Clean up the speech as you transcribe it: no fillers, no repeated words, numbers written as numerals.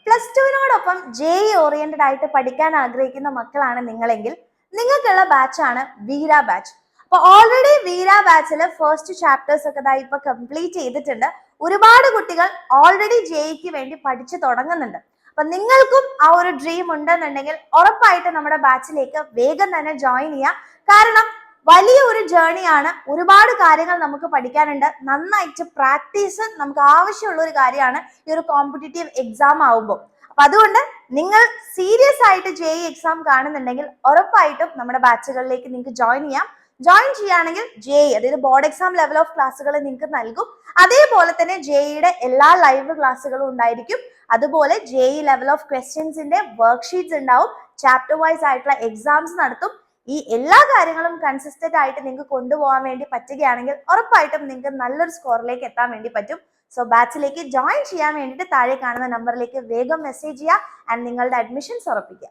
Plus ടുവിനോടൊപ്പം JEE oriented ആയിട്ട് പഠിക്കാൻ ആഗ്രഹിക്കുന്ന മക്കളാണ് നിങ്ങളെങ്കിൽ നിങ്ങൾക്കുള്ള ബാച്ചാണ് വീര ബാച്ച്. അപ്പൊ ഓൾറെഡി വീര ബാച്ചില് ഫസ്റ്റ് ചാപ്റ്റേഴ്സ് ഒക്കെ ഇപ്പൊ കംപ്ലീറ്റ് ചെയ്തിട്ടുണ്ട്. ഒരുപാട് കുട്ടികൾ ഓൾറെഡി JEEക്ക് വേണ്ടി പഠിച്ചു തുടങ്ങുന്നുണ്ട്. അപ്പൊ നിങ്ങൾക്കും ആ ഒരു ഡ്രീം ഉണ്ടെന്നുണ്ടെങ്കിൽ ഉറപ്പായിട്ട് നമ്മുടെ ബാച്ചിലേക്ക് വേഗം തന്നെ ജോയിൻ ചെയ്യാം. കാരണം വലിയ ഒരു ജേർണിയാണ്, ഒരുപാട് കാര്യങ്ങൾ നമുക്ക് പഠിക്കാനുണ്ട്. നന്നായിട്ട് പ്രാക്ടീസ് നമുക്ക് ആവശ്യമുള്ള ഒരു കാര്യമാണ് ഈ ഒരു കോമ്പറ്റേറ്റീവ് എക്സാം ആവുമ്പോൾ. അപ്പൊ അതുകൊണ്ട് നിങ്ങൾ സീരിയസ് ആയിട്ട് JEE എക്സാം കാണുന്നുണ്ടെങ്കിൽ ഉറപ്പായിട്ടും നമ്മുടെ ബാച്ചുകളിലേക്ക് നിങ്ങൾക്ക് ജോയിൻ ചെയ്യാം. ജോയിൻ ചെയ്യുകയാണെങ്കിൽ JEE അതായത് ബോർഡ് എക്സാം ലെവൽ ഓഫ് ക്ലാസ്സുകൾ നിങ്ങൾക്ക് നൽകും. അതേപോലെ തന്നെ JEEയുടെ എല്ലാ ലൈവ് ക്ലാസ്സുകളും ഉണ്ടായിരിക്കും. അതുപോലെ JEE ലെവൽ ഓഫ് ക്വസ്റ്റ്യൻസിന്റെ വർക്ക്ഷീറ്റ്സ് ഉണ്ടാവും. ചാപ്റ്റർ വൈസ് ആയിട്ടുള്ള എക്സാംസ് നടത്തും. ഈ എല്ലാ കാര്യങ്ങളും കൺസിസ്റ്റന്റ് ആയിട്ട് നിങ്ങൾക്ക് കൊണ്ടുപോകാൻ വേണ്ടി പറ്റുകയാണെങ്കിൽ ഉറപ്പായിട്ടും നിങ്ങൾക്ക് നല്ലൊരു സ്കോറിലേക്ക് എത്താൻ വേണ്ടി പറ്റും. സോ ബാച്ചിലേക്ക് ജോയിൻ ചെയ്യാൻ വേണ്ടിയിട്ട് താഴെ കാണുന്ന നമ്പറിലേക്ക് വേഗം മെസ്സേജ് ചെയ്യുക ആൻഡ് നിങ്ങളുടെ അഡ്മിഷൻസ് ഉറപ്പിക്കുക.